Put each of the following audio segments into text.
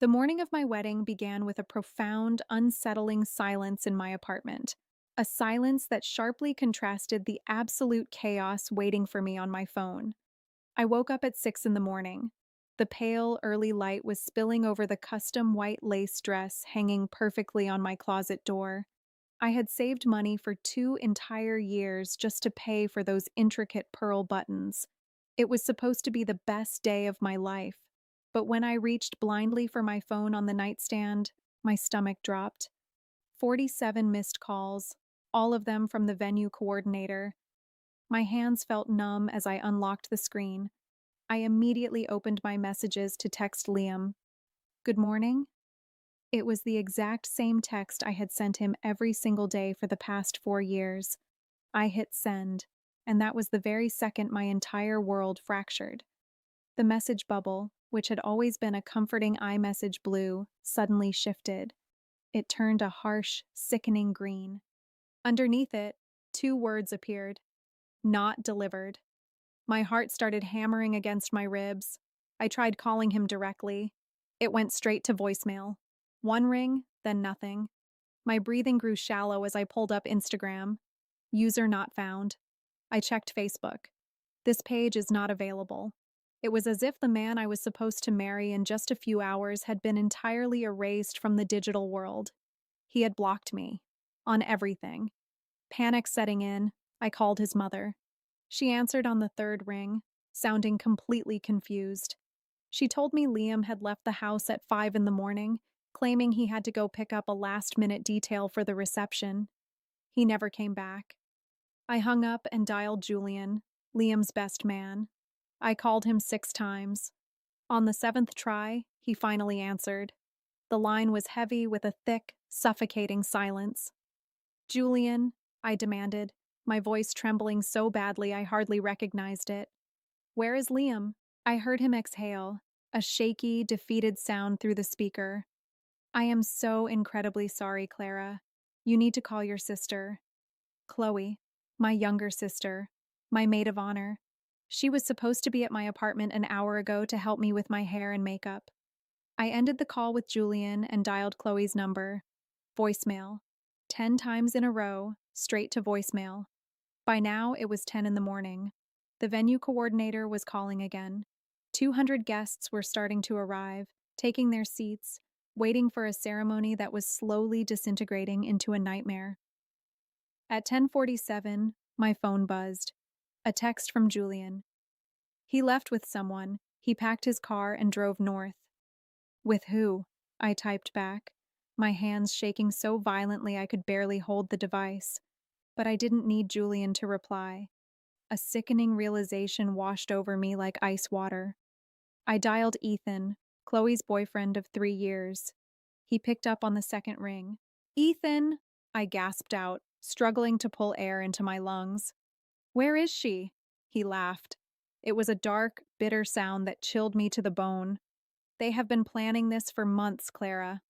The morning of my wedding began with a profound, unsettling silence in my apartment. A silence that sharply contrasted the absolute chaos waiting for me on my phone. I woke up at 6 in the morning. The pale, early light was spilling over the custom white lace dress hanging perfectly on my closet door. I had saved money for 2 entire years just to pay for those intricate pearl buttons. It was supposed to be the best day of my life. But when I reached blindly for my phone on the nightstand, my stomach dropped. 47 missed calls, all of them from the venue coordinator. My hands felt numb as I unlocked the screen. I immediately opened my messages to text Liam. Good morning? It was the exact same text I had sent him every single day for the past 4 years. I hit send, and that was the very second my entire world fractured. The message bubble, which had always been a comforting iMessage blue, suddenly shifted. It turned a harsh, sickening green. Underneath it, two words appeared: not delivered. My heart started hammering against my ribs. I tried calling him directly. It went straight to voicemail. One ring, then nothing. My breathing grew shallow as I pulled up Instagram. User not found. I checked Facebook. This page is not available. It was as if the man I was supposed to marry in just a few hours had been entirely erased from the digital world. He had blocked me. On everything. Panic setting in, I called his mother. She answered on the third ring, sounding completely confused. She told me Liam had left the house at 5 in the morning, claiming he had to go pick up a last-minute detail for the reception. He never came back. I hung up and dialed Julian, Liam's best man. I called him 6 times. On the seventh try, he finally answered. The line was heavy with a thick, suffocating silence. Julian, I demanded, my voice trembling so badly I hardly recognized it. Where is Liam? I heard him exhale, a shaky, defeated sound through the speaker. I am so incredibly sorry, Clara. You need to call your sister. Chloe, my younger sister, my maid of honor. She was supposed to be at my apartment an hour ago to help me with my hair and makeup. I ended the call with Julian and dialed Chloe's number. Voicemail. 10 times in a row, straight to voicemail. By now, it was 10 in the morning. The venue coordinator was calling again. 200 guests were starting to arrive, taking their seats, waiting for a ceremony that was slowly disintegrating into a nightmare. At 10:47, my phone buzzed. A text from Julian. He left with someone. He packed his car and drove north. With who? I typed back, my hands shaking so violently I could barely hold the device. But I didn't need Julian to reply. A sickening realization washed over me like ice water. I dialed Ethan, Chloe's boyfriend of 3 years. He picked up on the second ring. Ethan! I gasped out, struggling to pull air into my lungs. Where is she? He laughed. It was a dark, bitter sound that chilled me to the bone. They have been planning this for months, Clara.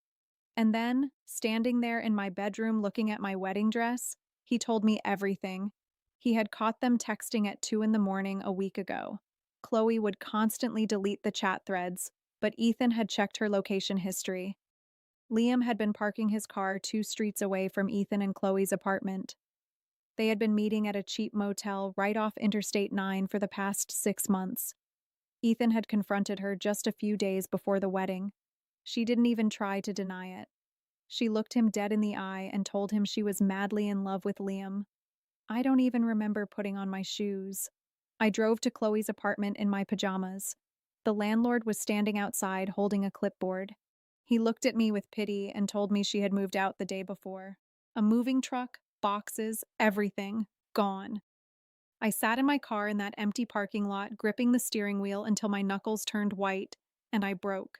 And then, standing there in my bedroom looking at my wedding dress, he told me everything. He had caught them texting at 2 in the morning a week ago. Chloe would constantly delete the chat threads, but Ethan had checked her location history. Liam had been parking his car 2 streets away from Ethan and Chloe's apartment. They had been meeting at a cheap motel right off Interstate 9 for the past 6 months. Ethan had confronted her just a few days before the wedding. She didn't even try to deny it. She looked him dead in the eye and told him she was madly in love with Liam. I don't even remember putting on my shoes. I drove to Chloe's apartment in my pajamas. The landlord was standing outside holding a clipboard. He looked at me with pity and told me she had moved out the day before. A moving truck, boxes, everything, gone. I sat in my car in that empty parking lot, gripping the steering wheel until my knuckles turned white, and I broke.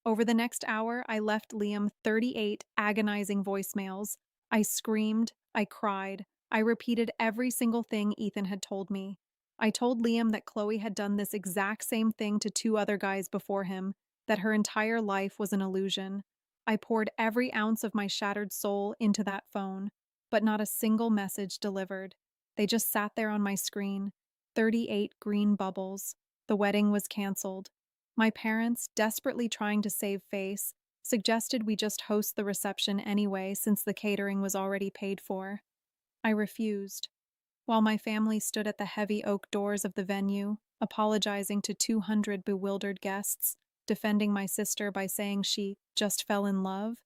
Over the next hour, I left Liam 38 agonizing voicemails. I screamed, I cried, I repeated every single thing Ethan had told me. I told Liam that Chloe had done this exact same thing to 2 other guys before him, that her entire life was an illusion. I poured every ounce of my shattered soul into that phone, but not a single message delivered. They just sat there on my screen, 38 green bubbles. The wedding was canceled. My parents, desperately trying to save face, suggested we just host the reception anyway since the catering was already paid for. I refused, while my family stood at the heavy oak doors of the venue, apologizing to 200 bewildered guests, defending my sister by saying she just fell in love.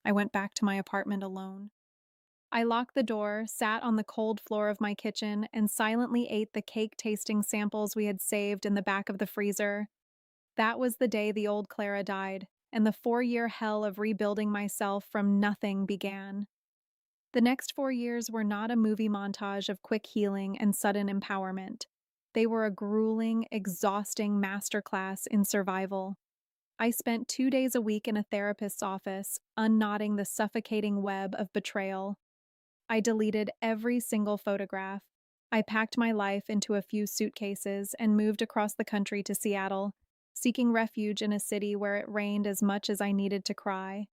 I went back to my apartment alone. I locked the door, sat on the cold floor of my kitchen, and silently ate the cake tasting samples we had saved in the back of the freezer. That was the day the old Clara died, and the 4 year hell of rebuilding myself from nothing began. The next 4 years were not a movie montage of quick healing and sudden empowerment. They were a grueling, exhausting masterclass in survival. I spent 2 days a week in a therapist's office, unknotting the suffocating web of betrayal. I deleted every single photograph. I packed my life into a few suitcases and moved across the country to Seattle, seeking refuge in a city where it rained as much as I needed to cry.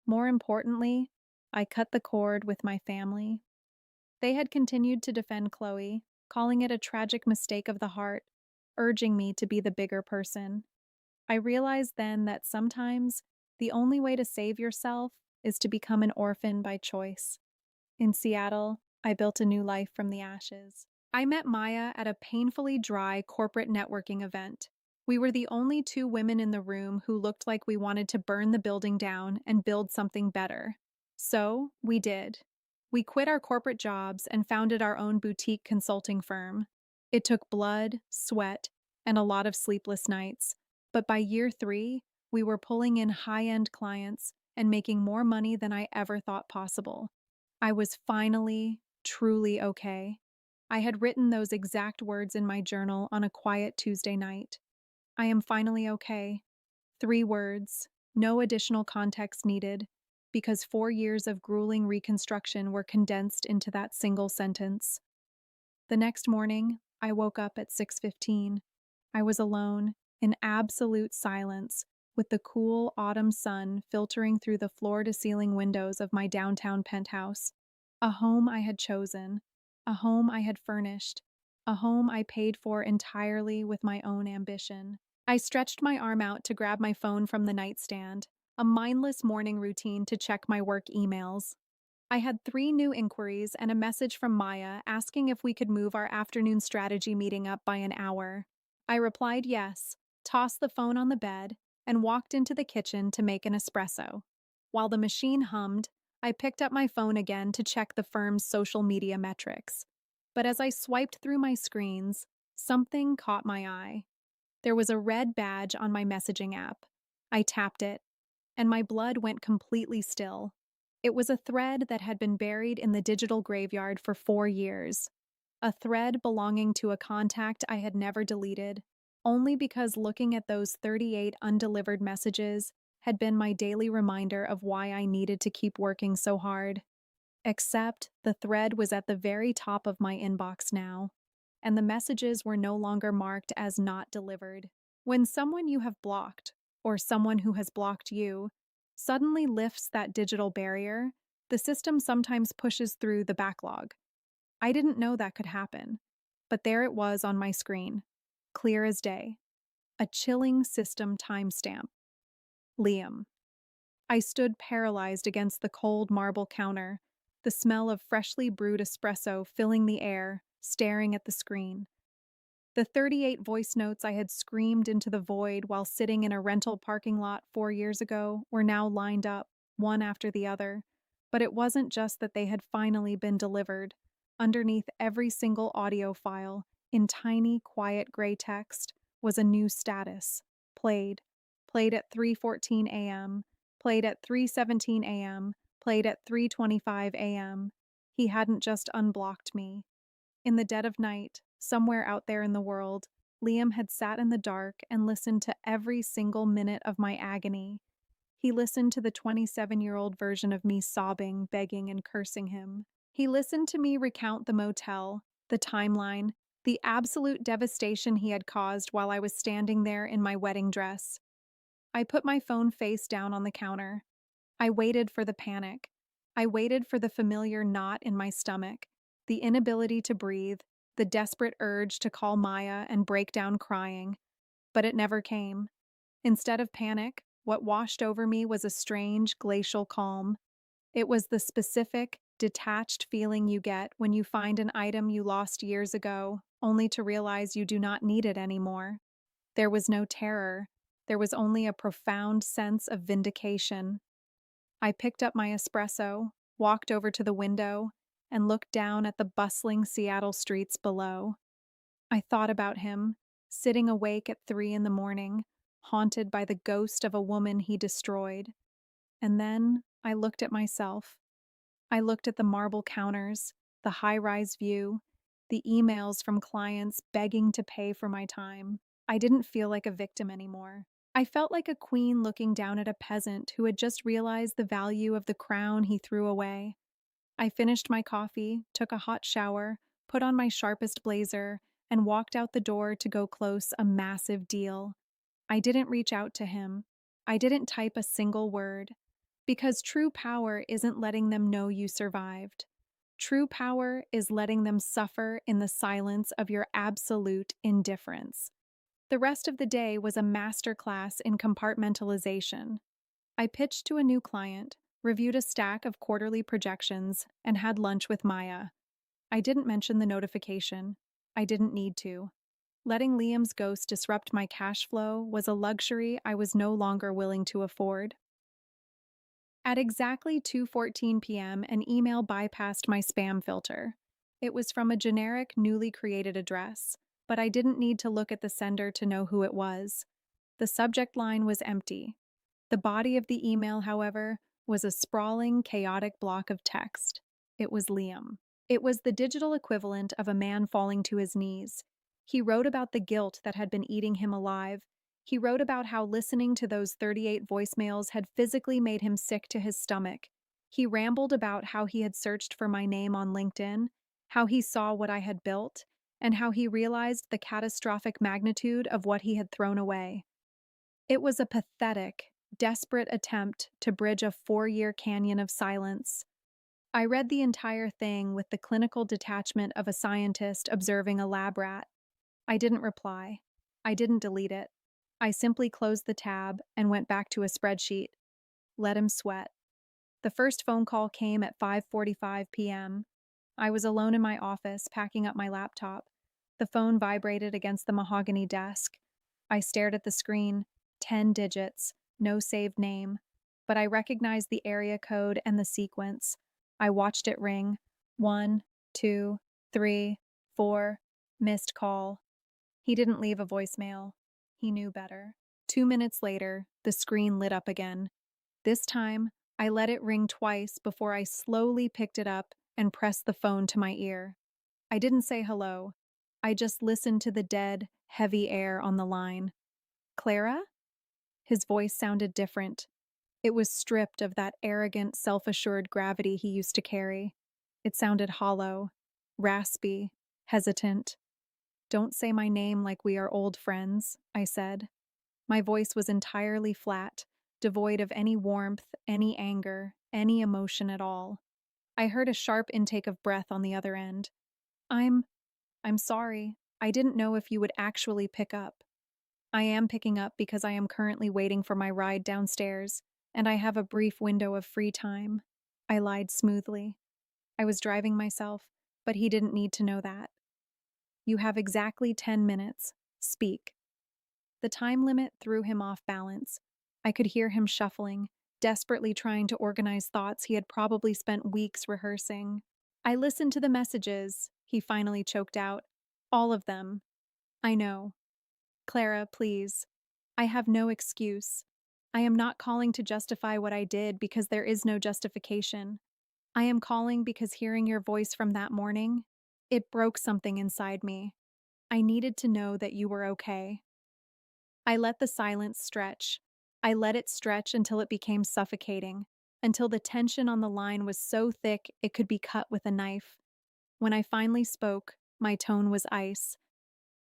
More importantly, I cut the cord with my family. They had continued to defend Chloe, calling it a tragic mistake of the heart, urging me to be the bigger person. I realized then that sometimes the only way to save yourself is to become an orphan by choice. In Seattle, I built a new life from the ashes. I met Maya at a painfully dry corporate networking event. We were the only two women in the room who looked like we wanted to burn the building down and build something better. So, we did. We quit our corporate jobs and founded our own boutique consulting firm. It took blood, sweat, and a lot of sleepless nights. But by year 3, we were pulling in high-end clients and making more money than I ever thought possible. I was finally, truly okay. I had written those exact words in my journal on a quiet Tuesday night. I am finally okay. 3 words, no additional context needed, because 4 years of grueling reconstruction were condensed into that single sentence. The next morning, I woke up at 6:15. I was alone, in absolute silence, with the cool autumn sun filtering through the floor-to-ceiling windows of my downtown penthouse. A home I had chosen, a home I had furnished, a home I paid for entirely with my own ambition. I stretched my arm out to grab my phone from the nightstand, a mindless morning routine to check my work emails. I had 3 new inquiries and a message from Maya asking if we could move our afternoon strategy meeting up by an hour. I replied yes, tossed the phone on the bed, and walked into the kitchen to make an espresso. While the machine hummed, I picked up my phone again to check the firm's social media metrics. But as I swiped through my screens, something caught my eye. There was a red badge on my messaging app. I tapped it, and my blood went completely still. It was a thread that had been buried in the digital graveyard for 4 years. A thread belonging to a contact I had never deleted, only because looking at those 38 undelivered messages had been my daily reminder of why I needed to keep working so hard. Except the thread was at the very top of my inbox now, and the messages were no longer marked as not delivered. When someone you have blocked, or someone who has blocked you, suddenly lifts that digital barrier, the system sometimes pushes through the backlog. I didn't know that could happen, but there it was on my screen, clear as day. A chilling system timestamp. Liam. I stood paralyzed against the cold marble counter, the smell of freshly brewed espresso filling the air, staring at the screen. The 38 voice notes I had screamed into the void while sitting in a rental parking lot 4 years ago were now lined up, one after the other. But it wasn't just that they had finally been delivered. Underneath every single audio file, in tiny, quiet gray text, was a new status. Played. Played at 3:14 a.m. Played at 3:17 a.m. Played at 3:25 a.m. He hadn't just unblocked me. In the dead of night, somewhere out there in the world, Liam had sat in the dark and listened to every single minute of my agony. He listened to the 27-year-old version of me sobbing, begging, and cursing him. He listened to me recount the motel, the timeline, the absolute devastation he had caused while I was standing there in my wedding dress. I put my phone face down on the counter. I waited for the panic. I waited for the familiar knot in my stomach, the inability to breathe, the desperate urge to call Maya and break down crying. But it never came. Instead of panic, what washed over me was a strange, glacial calm. It was the specific, detached feeling you get when you find an item you lost years ago, only to realize you do not need it anymore. There was no terror. There was only a profound sense of vindication. I picked up my espresso, walked over to the window, and looked down at the bustling Seattle streets below. I thought about him, sitting awake at 3 in the morning, haunted by the ghost of a woman he destroyed. And then I looked at myself. I looked at the marble counters, the high rise view, the emails from clients begging to pay for my time. I didn't feel like a victim anymore. I felt like a queen looking down at a peasant who had just realized the value of the crown he threw away. I finished my coffee, took a hot shower, put on my sharpest blazer, and walked out the door to go close a massive deal. I didn't reach out to him. I didn't type a single word. Because true power isn't letting them know you survived. True power is letting them suffer in the silence of your absolute indifference. The rest of the day was a masterclass in compartmentalization. I pitched to a new client, reviewed a stack of quarterly projections, and had lunch with Maya. I didn't mention the notification. I didn't need to. Letting Liam's ghost disrupt my cash flow was a luxury I was no longer willing to afford. At exactly 2:14 p.m., an email bypassed my spam filter. It was from a generic, newly created address, but I didn't need to look at the sender to know who it was. The subject line was empty. The body of the email, however, was a sprawling, chaotic block of text. It was Liam. It was the digital equivalent of a man falling to his knees. He wrote about the guilt that had been eating him alive. He wrote about how listening to those 38 voicemails had physically made him sick to his stomach. He rambled about how he had searched for my name on LinkedIn, how he saw what I had built, and how he realized the catastrophic magnitude of what he had thrown away. It was a pathetic, desperate attempt to bridge a 4-year canyon of silence. I read the entire thing with the clinical detachment of a scientist observing a lab rat. I didn't reply. I didn't delete it. I simply closed the tab and went back to a spreadsheet. Let him sweat. The first phone call came at 5:45 p.m. I was alone in my office, packing up my laptop. The phone vibrated against the mahogany desk. I stared at the screen. 10 digits, no saved name. But I recognized the area code and the sequence. I watched it ring. 1, 2, 3, 4. Missed call. He didn't leave a voicemail. He knew better. 2 minutes later, the screen lit up again. This time, I let it ring twice before I slowly picked it up and pressed the phone to my ear. I didn't say hello. I just listened to the dead, heavy air on the line. Clara? His voice sounded different. It was stripped of that arrogant, self-assured gravity he used to carry. It sounded hollow, raspy, hesitant. "Don't say my name like we are old friends," I said. My voice was entirely flat, devoid of any warmth, any anger, any emotion at all. I heard a sharp intake of breath on the other end. I'm I'm sorry. I didn't know if you would actually pick up. I am picking up because I am currently waiting for my ride downstairs, and I have a brief window of free time. I lied smoothly. I was driving myself, but he didn't need to know that. You have exactly 10 minutes. Speak. The time limit threw him off balance. I could hear him shuffling, desperately trying to organize thoughts he had probably spent weeks rehearsing. "I listened to the messages," he finally choked out. "All of them. I know. Clara, please. I have no excuse. I am not calling to justify what I did because there is no justification. I am calling because hearing your voice from that morning, it broke something inside me. I needed to know that you were okay." I let the silence stretch. I let it stretch until it became suffocating, until the tension on the line was so thick it could be cut with a knife. When I finally spoke, my tone was ice.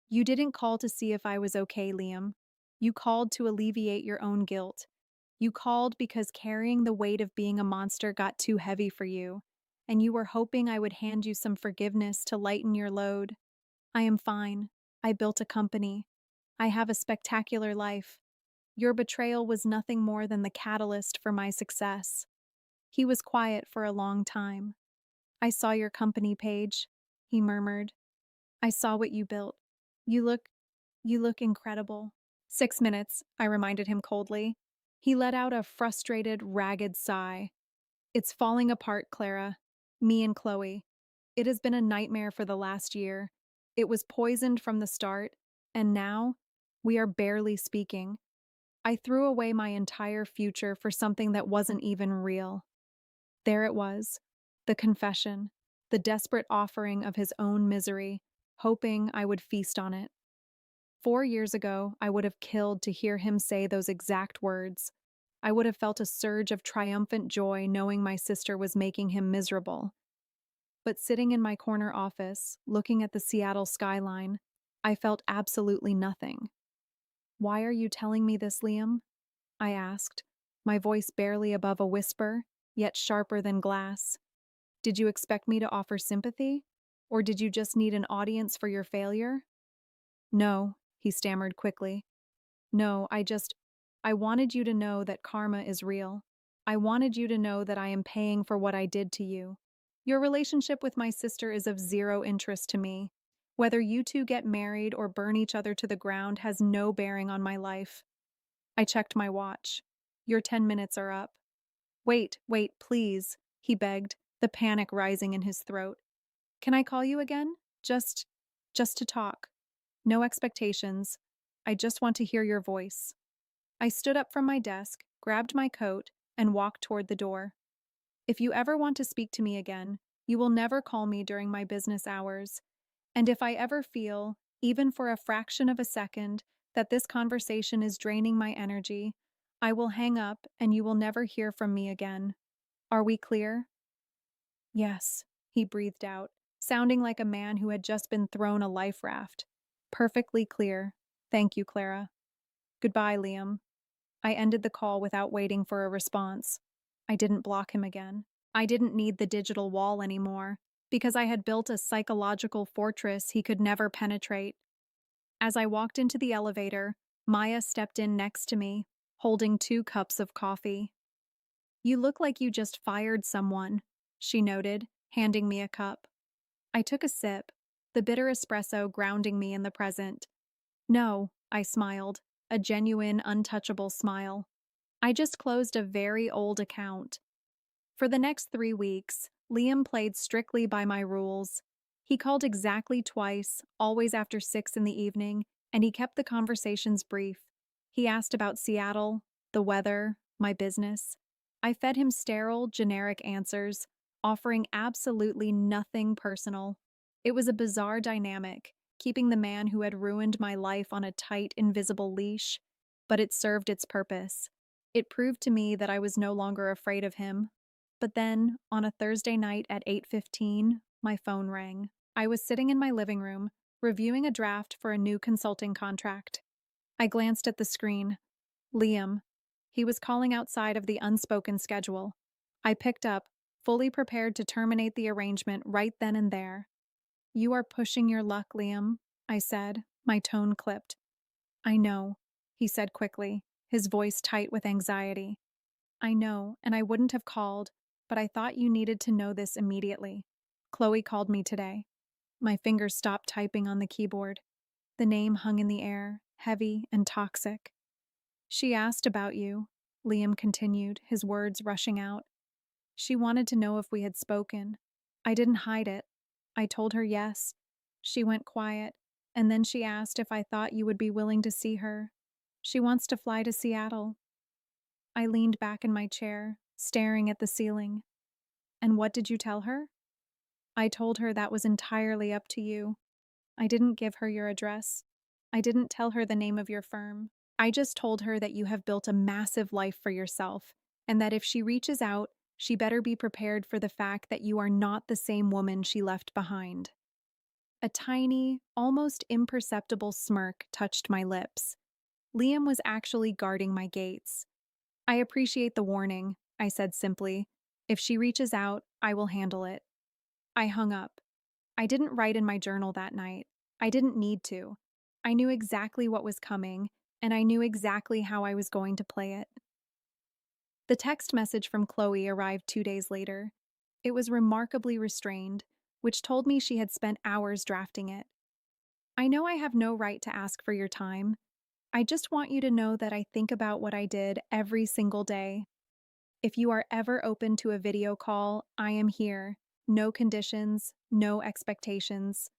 "You didn't call to see if I was okay, Liam. You called to alleviate your own guilt. You called because carrying the weight of being a monster got too heavy for you, and you were hoping I would hand you some forgiveness to lighten your load. I am fine. I built a company. I have a spectacular life. Your betrayal was nothing more than the catalyst for my success. He was quiet for a long time. I saw your company page, he murmured. I saw what you built. You look, you look incredible. 6 minutes, I reminded him coldly. He let out a frustrated, ragged sigh. It's falling apart, Clara. Me and Chloe. It has been a nightmare for the last year. It was poisoned from the start, and now we are barely speaking. I threw away my entire future for something that wasn't even real. There it was, the confession, the desperate offering of his own misery, hoping I would feast on it. 4 years ago, I would have killed to hear him say those exact words. I would have felt a surge of triumphant joy knowing my sister was making him miserable. But sitting in my corner office, looking at the Seattle skyline, I felt absolutely nothing. Why are you telling me this, Liam? I asked, my voice barely above a whisper, yet sharper than glass. Did you expect me to offer sympathy? Or did you just need an audience for your failure? No, he stammered quickly. No, I wanted you to know that karma is real. I wanted you to know that I am paying for what I did to you. Your relationship with my sister is of zero interest to me. Whether you two get married or burn each other to the ground has no bearing on my life. I checked my watch. Your 10 minutes are up. Wait, please, he begged, the panic rising in his throat. Can I call you again? Just, just to talk. No expectations. I just want to hear your voice. I stood up from my desk, grabbed my coat, and walked toward the door. If you ever want to speak to me again, you will never call me during my business hours. And if I ever feel, even for a fraction of a second, that this conversation is draining my energy, I will hang up and you will never hear from me again. Are we clear? Yes, he breathed out, sounding like a man who had just been thrown a life raft. Perfectly clear. Thank you, Clara. Goodbye, Liam. I ended the call without waiting for a response. I didn't block him again. I didn't need the digital wall anymore, because I had built a psychological fortress he could never penetrate. As I walked into the elevator, Maya stepped in next to me, holding 2 cups of coffee. You look like you just fired someone, she noted, handing me a cup. I took a sip, the bitter espresso grounding me in the present. No, I smiled, a genuine, untouchable smile. I just closed a very old account. For the next 3 weeks, Liam played strictly by my rules. He called exactly twice, always after 6 in the evening, and he kept the conversations brief. He asked about Seattle, the weather, my business. I fed him sterile, generic answers, offering absolutely nothing personal. It was a bizarre dynamic, keeping the man who had ruined my life on a tight, invisible leash, but it served its purpose. It proved to me that I was no longer afraid of him. But then, on a Thursday night at 8:15, my phone rang. I was sitting in my living room, reviewing a draft for a new consulting contract. I glanced at the screen. Liam. He was calling outside of the unspoken schedule. I picked up, fully prepared to terminate the arrangement right then and there. You are pushing your luck, Liam, I said, my tone clipped. I know, he said quickly, his voice tight with anxiety. I know, and I wouldn't have called, but I thought you needed to know this immediately. Chloe called me today. My fingers stopped typing on the keyboard. The name hung in the air, heavy and toxic. She asked about you, Liam continued, his words rushing out. She wanted to know if we had spoken. I didn't hide it. I told her yes. She went quiet, and then she asked if I thought you would be willing to see her. She wants to fly to Seattle. I leaned back in my chair, staring at the ceiling. And what did you tell her? I told her that was entirely up to you. I didn't give her your address. I didn't tell her the name of your firm. I just told her that you have built a massive life for yourself, and that if she reaches out, she better be prepared for the fact that you are not the same woman she left behind. A tiny, almost imperceptible smirk touched my lips. Liam was actually guarding my gates. I appreciate the warning, I said simply. If she reaches out, I will handle it. I hung up. I didn't write in my journal that night. I didn't need to. I knew exactly what was coming, and I knew exactly how I was going to play it. The text message from Chloe arrived 2 days later. It was remarkably restrained, which told me she had spent hours drafting it. I know I have no right to ask for your time. I just want you to know that I think about what I did every single day. If you are ever open to a video call, I am here. No conditions, no expectations.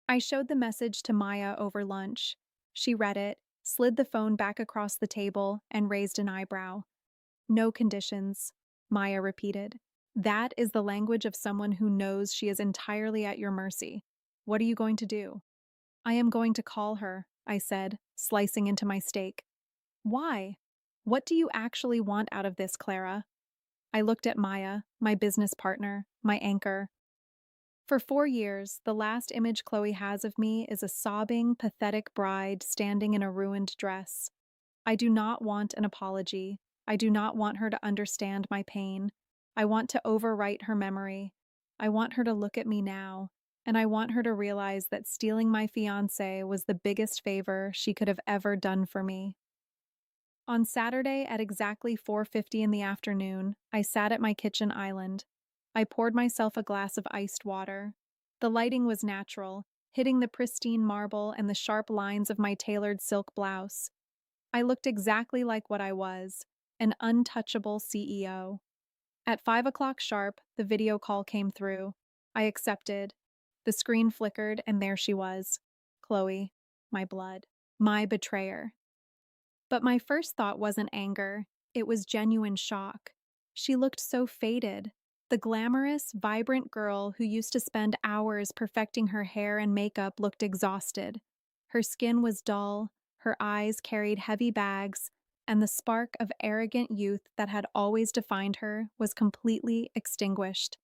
I showed the message to Maya over lunch. She read it, slid the phone back across the table, and raised an eyebrow. No conditions, Maya repeated. That is the language of someone who knows she is entirely at your mercy. What are you going to do? I am going to call her, I said, slicing into my steak. Why? What do you actually want out of this, Clara? I looked at Maya, my business partner, my anchor. For 4 years, the last image Chloe has of me is a sobbing, pathetic bride standing in a ruined dress. I do not want an apology. I do not want her to understand my pain. I want to overwrite her memory. I want her to look at me now, and I want her to realize that stealing my fiancé was the biggest favor she could have ever done for me. On Saturday at exactly 4:50 in the afternoon, I sat at my kitchen island. I poured myself a glass of iced water. The lighting was natural, hitting the pristine marble and the sharp lines of my tailored silk blouse. I looked exactly like what I was, an untouchable CEO. At 5 o'clock sharp, the video call came through. I accepted. The screen flickered, and there she was. Chloe, my blood, my betrayer. But my first thought wasn't anger, it was genuine shock. She looked so faded. The glamorous, vibrant girl who used to spend hours perfecting her hair and makeup looked exhausted. Her skin was dull, her eyes carried heavy bags, and the spark of arrogant youth that had always defined her was completely extinguished.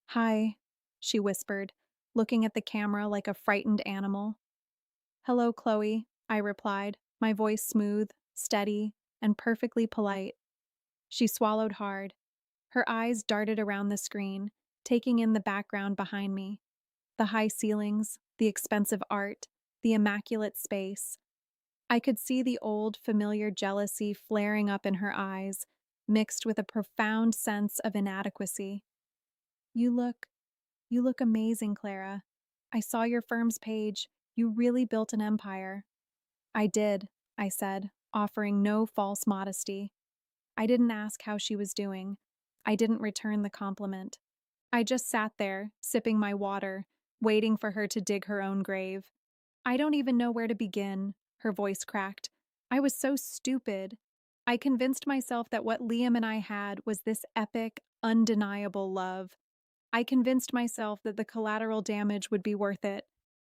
Hi, she whispered, looking at the camera like a frightened animal. Hello, Chloe, I replied, my voice smooth, steady, and perfectly polite. She swallowed hard. Her eyes darted around the screen, taking in the background behind me. The high ceilings, the expensive art, the immaculate space. I could see the old, familiar jealousy flaring up in her eyes, mixed with a profound sense of inadequacy. You look, you look amazing, Clara. I saw your firm's page. You really built an empire. I did, I said, offering no false modesty. I didn't ask how she was doing. I didn't return the compliment. I just sat there, sipping my water, waiting for her to dig her own grave. I don't even know where to begin, her voice cracked. I was so stupid. I convinced myself that what Liam and I had was this epic, undeniable love. I convinced myself that the collateral damage would be worth it.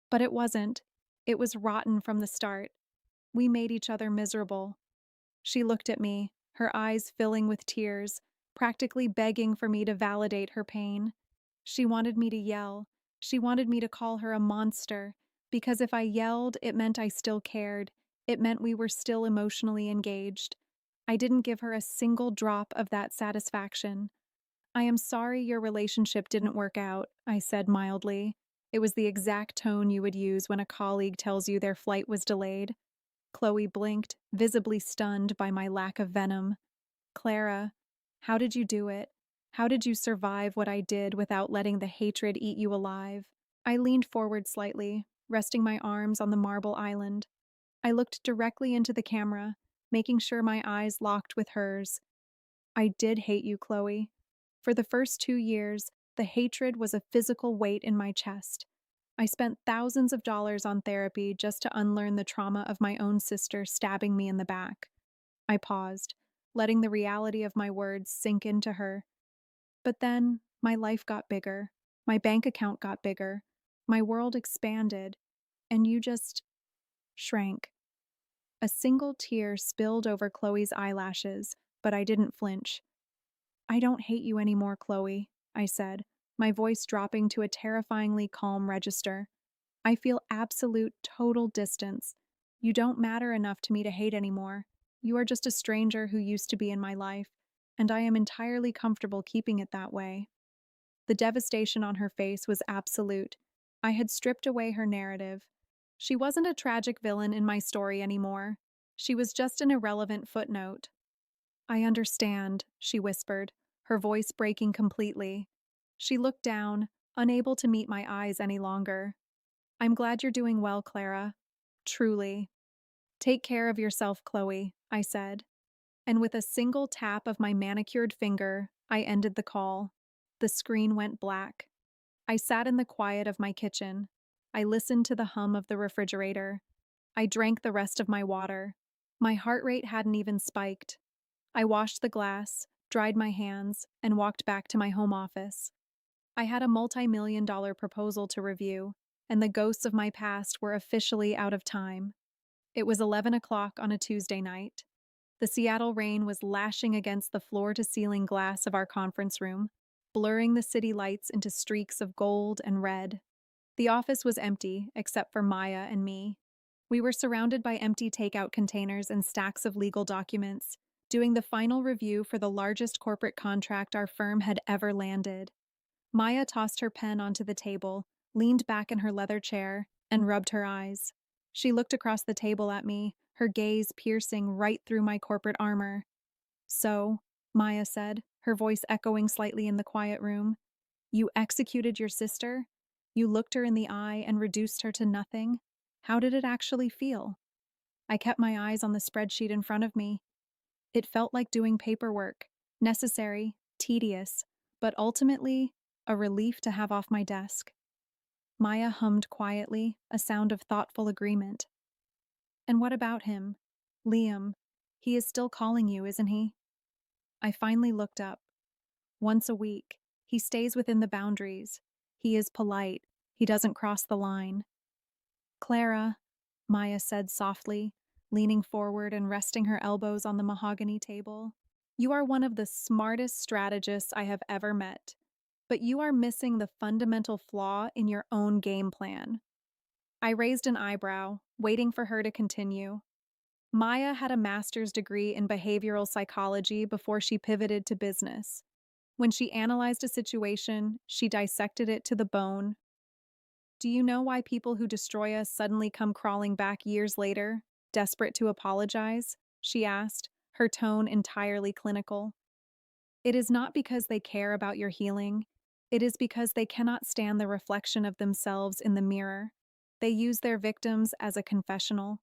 But it wasn't. It was rotten from the start. We made each other miserable. She looked at me, her eyes filling with tears, practically begging for me to validate her pain. She wanted me to yell. She wanted me to call her a monster, because if I yelled, it meant I still cared. It meant we were still emotionally engaged. I didn't give her a single drop of that satisfaction. I am sorry your relationship didn't work out, I said mildly. It was the exact tone you would use when a colleague tells you their flight was delayed. Chloe blinked, visibly stunned by my lack of venom. Clara, how did you do it? How did you survive what I did without letting the hatred eat you alive? I leaned forward slightly, resting my arms on the marble island. I looked directly into the camera, making sure my eyes locked with hers. I did hate you, Chloe. For the first 2 years, the hatred was a physical weight in my chest. I spent thousands of dollars on therapy just to unlearn the trauma of my own sister stabbing me in the back. I paused, letting the reality of my words sink into her. But then, my life got bigger. My bank account got bigger. My world expanded. And you just shrank. A single tear spilled over Chloe's eyelashes, but I didn't flinch. I don't hate you anymore, Chloe, I said, my voice dropping to a terrifyingly calm register. I feel absolute, total distance. You don't matter enough to me to hate anymore. You are just a stranger who used to be in my life, and I am entirely comfortable keeping it that way. The devastation on her face was absolute. I had stripped away her narrative. She wasn't a tragic villain in my story anymore. She was just an irrelevant footnote. I understand, she whispered, her voice breaking completely. She looked down, unable to meet my eyes any longer. I'm glad you're doing well, Clara. Truly. Take care of yourself, Chloe, I said. And with a single tap of my manicured finger, I ended the call. The screen went black. I sat in the quiet of my kitchen. I listened to the hum of the refrigerator. I drank the rest of my water. My heart rate hadn't even spiked. I washed the glass, dried my hands, and walked back to my home office. I had a multi-million-dollar proposal to review, and the ghosts of my past were officially out of time. It was 11 o'clock on a Tuesday night. The Seattle rain was lashing against the floor-to-ceiling glass of our conference room, blurring the city lights into streaks of gold and red. The office was empty, except for Maya and me. We were surrounded by empty takeout containers and stacks of legal documents, doing the final review for the largest corporate contract our firm had ever landed. Maya tossed her pen onto the table, leaned back in her leather chair, and rubbed her eyes. She looked across the table at me, her gaze piercing right through my corporate armor. So, Maya said, her voice echoing slightly in the quiet room, you executed your sister? You looked her in the eye and reduced her to nothing? How did it actually feel? I kept my eyes on the spreadsheet in front of me. It felt like doing paperwork, necessary, tedious, but ultimately, a relief to have off my desk. Maya hummed quietly, a sound of thoughtful agreement. And what about him? Liam. He is still calling you, isn't he? I finally looked up. Once a week. He stays within the boundaries. He is polite. He doesn't cross the line. Clara, Maya said softly, leaning forward and resting her elbows on the mahogany table. You are one of the smartest strategists I have ever met, but you are missing the fundamental flaw in your own game plan. I raised an eyebrow, waiting for her to continue. Maya had a master's degree in behavioral psychology before she pivoted to business. When she analyzed a situation, she dissected it to the bone. Do you know why people who destroy us suddenly come crawling back years later, desperate to apologize? She asked, her tone entirely clinical. It is not because they care about your healing. It is because they cannot stand the reflection of themselves in the mirror. They use their victims as a confessional.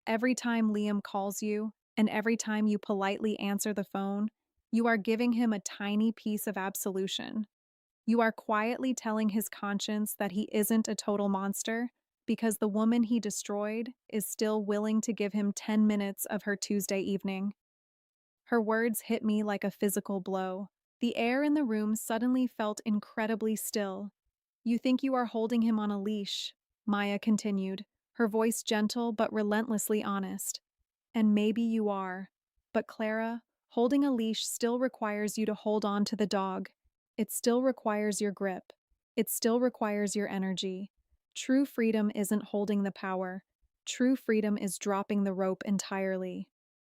Every time Liam calls you, and every time you politely answer the phone, you are giving him a tiny piece of absolution. You are quietly telling his conscience that he isn't a total monster because the woman he destroyed is still willing to give him 10 minutes of her Tuesday evening. Her words hit me like a physical blow. The air in the room suddenly felt incredibly still. You think you are holding him on a leash, Maya continued, her voice gentle but relentlessly honest. And maybe you are. But Clara, holding a leash still requires you to hold on to the dog. It still requires your grip. It still requires your energy. True freedom isn't holding the power. True freedom is dropping the rope entirely.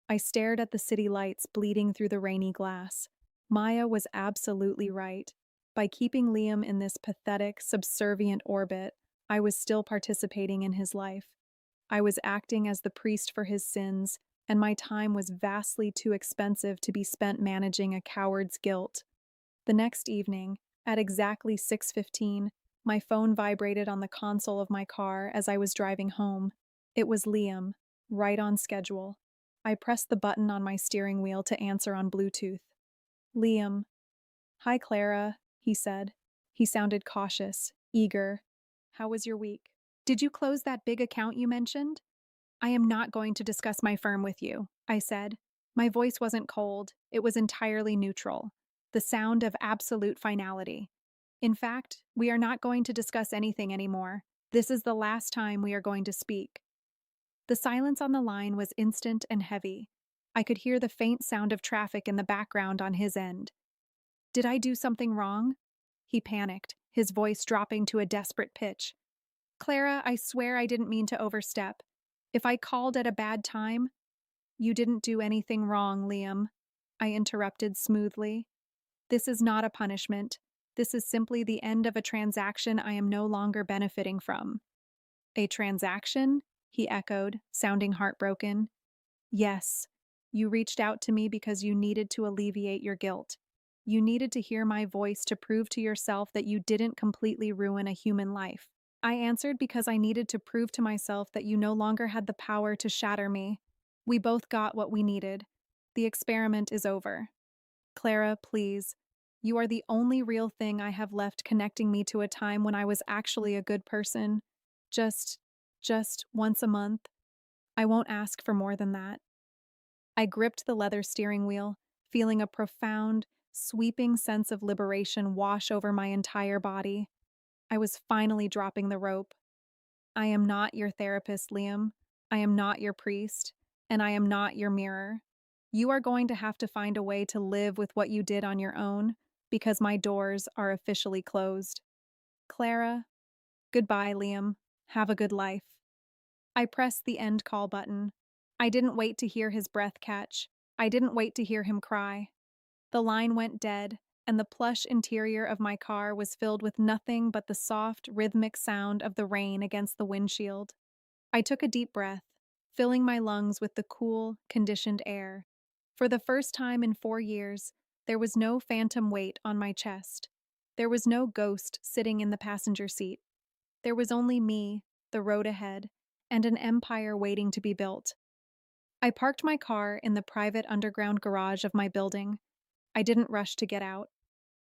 I stared at the city lights bleeding through the rainy glass. Maya was absolutely right. By keeping Liam in this pathetic, subservient orbit, I was still participating in his life. I was acting as the priest for his sins, and my time was vastly too expensive to be spent managing a coward's guilt. The next evening, at exactly 6:15, my phone vibrated on the console of my car as I was driving home. It was Liam, right on schedule. I pressed the button on my steering wheel to answer on Bluetooth. Liam. Hi, Clara, he said. He sounded cautious, eager. How was your week? Did you close that big account you mentioned? I am not going to discuss my firm with you, I said. My voice wasn't cold, it was entirely neutral. The sound of absolute finality. In fact, we are not going to discuss anything anymore. This is the last time we are going to speak. The silence on the line was instant and heavy. I could hear the faint sound of traffic in the background on his end. Did I do something wrong? He panicked, his voice dropping to a desperate pitch. Clara, I swear I didn't mean to overstep. If I called at a bad time, you didn't do anything wrong, Liam, I interrupted smoothly. This is not a punishment. This is simply the end of a transaction I am no longer benefiting from. A transaction? He echoed, sounding heartbroken. Yes, you reached out to me because you needed to alleviate your guilt. You needed to hear my voice to prove to yourself that you didn't completely ruin a human life. I answered because I needed to prove to myself that you no longer had the power to shatter me. We both got what we needed. The experiment is over. Clara, please. You are the only real thing I have left connecting me to a time when I was actually a good person. Just, just once a month. I won't ask for more than that. I gripped the leather steering wheel, feeling a profound, sweeping sense of liberation wash over my entire body. I was finally dropping the rope. I am not your therapist, Liam. I am not your priest, and I am not your mirror. You are going to have to find a way to live with what you did on your own, because my doors are officially closed. Clara, goodbye, Liam. Have a good life. I pressed the end call button. I didn't wait to hear his breath catch. I didn't wait to hear him cry. The line went dead, and the plush interior of my car was filled with nothing but the soft, rhythmic sound of the rain against the windshield. I took a deep breath, filling my lungs with the cool, conditioned air. For the first time in 4 years, there was no phantom weight on my chest. There was no ghost sitting in the passenger seat. There was only me, the road ahead, and an empire waiting to be built. I parked my car in the private underground garage of my building. I didn't rush to get out.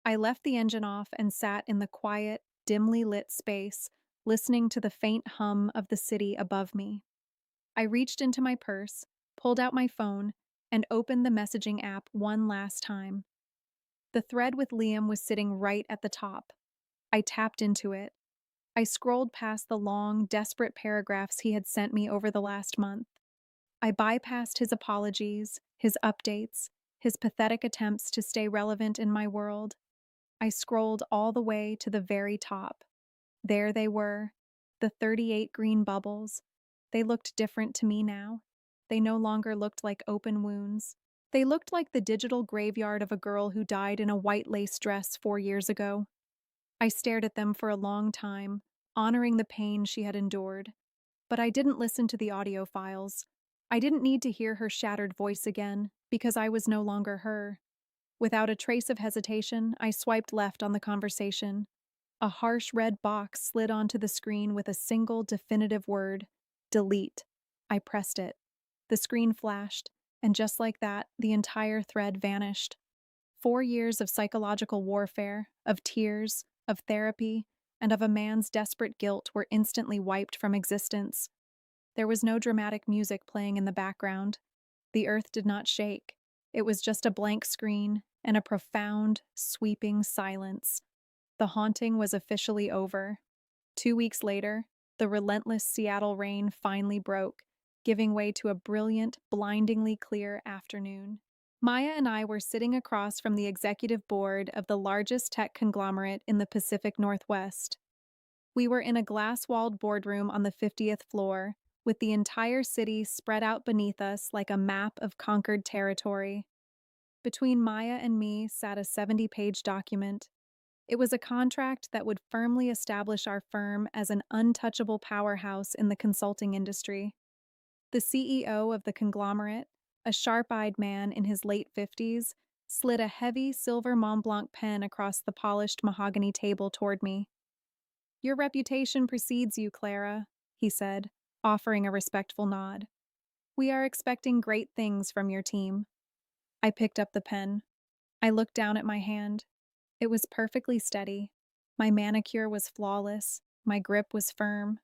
I left the engine off and sat in the quiet, dimly lit space, listening to the faint hum of the city above me. I reached into my purse, pulled out my phone, and opened the messaging app one last time. The thread with Liam was sitting right at the top. I tapped into it. I scrolled past the long, desperate paragraphs he had sent me over the last month. I bypassed his apologies, his updates, his pathetic attempts to stay relevant in my world. I scrolled all the way to the very top. There they were, the 38 green bubbles. They looked different to me now. They no longer looked like open wounds. They looked like the digital graveyard of a girl who died in a white lace dress 4 years ago. I stared at them for a long time, honoring the pain she had endured. But I didn't listen to the audio files. I didn't need to hear her shattered voice again, because I was no longer her. Without a trace of hesitation, I swiped left on the conversation. A harsh red box slid onto the screen with a single definitive word: delete. I pressed it. The screen flashed, and just like that, the entire thread vanished. 4 years of psychological warfare, of tears, of therapy, and of a man's desperate guilt were instantly wiped from existence. There was no dramatic music playing in the background. The earth did not shake. It was just a blank screen and a profound, sweeping silence. The haunting was officially over. 2 weeks later, the relentless Seattle rain finally broke, giving way to a brilliant, blindingly clear afternoon. Maya and I were sitting across from the executive board of the largest tech conglomerate in the Pacific Northwest. We were in a glass-walled boardroom on the 50th floor, with the entire city spread out beneath us like a map of conquered territory. Between Maya and me sat a 70-page document. It was a contract that would firmly establish our firm as an untouchable powerhouse in the consulting industry. The CEO of the conglomerate, a sharp-eyed man in his late 50s, slid a heavy silver Mont Blanc pen across the polished mahogany table toward me. "Your reputation precedes you, Clara," he said, offering a respectful nod. "We are expecting great things from your team." I picked up the pen. I looked down at my hand. It was perfectly steady. My manicure was flawless. My grip was firm.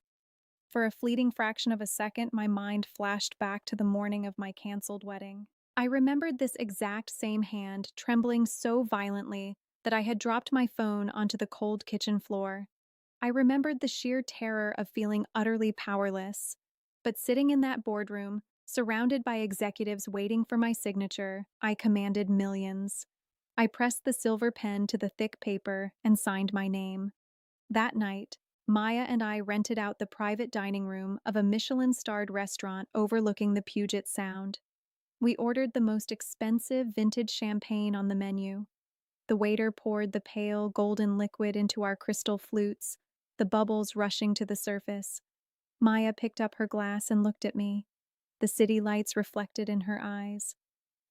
For a fleeting fraction of a second, my mind flashed back to the morning of my canceled wedding. I remembered this exact same hand trembling so violently that I had dropped my phone onto the cold kitchen floor. I remembered the sheer terror of feeling utterly powerless. But sitting in that boardroom, surrounded by executives waiting for my signature, I commanded millions. I pressed the silver pen to the thick paper and signed my name. That night, Maya and I rented out the private dining room of a Michelin-starred restaurant overlooking the Puget Sound. We ordered the most expensive vintage champagne on the menu. The waiter poured the pale, golden liquid into our crystal flutes, the bubbles rushing to the surface. Maya picked up her glass and looked at me, the city lights reflected in her eyes.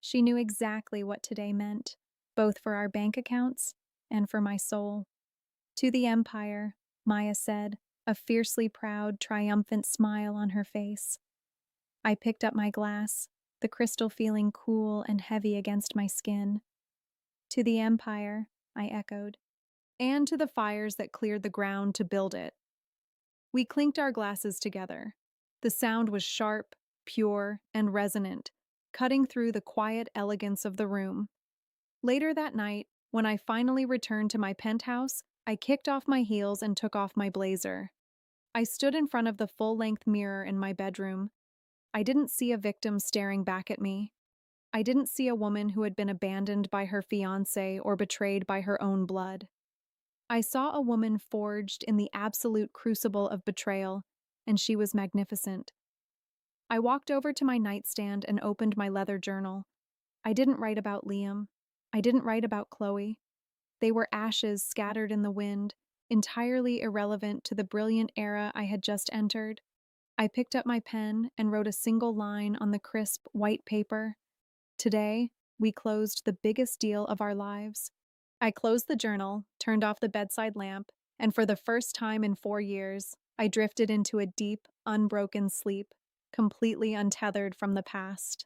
She knew exactly what today meant, both for our bank accounts and for my soul. To the Empire, Maya said, a fiercely proud, triumphant smile on her face. I picked up my glass, the crystal feeling cool and heavy against my skin. To the Empire, I echoed, and to the fires that cleared the ground to build it. We clinked our glasses together. The sound was sharp, pure, and resonant, cutting through the quiet elegance of the room. Later that night, when I finally returned to my penthouse, I kicked off my heels and took off my blazer. I stood in front of the full-length mirror in my bedroom. I didn't see a victim staring back at me. I didn't see a woman who had been abandoned by her fiancé or betrayed by her own blood. I saw a woman forged in the absolute crucible of betrayal, and she was magnificent. I walked over to my nightstand and opened my leather journal. I didn't write about Liam. I didn't write about Chloe. They were ashes scattered in the wind, entirely irrelevant to the brilliant era I had just entered. I picked up my pen and wrote a single line on the crisp, white paper. Today, we closed the biggest deal of our lives. I closed the journal, turned off the bedside lamp, and for the first time in 4 years, I drifted into a deep, unbroken sleep, completely untethered from the past.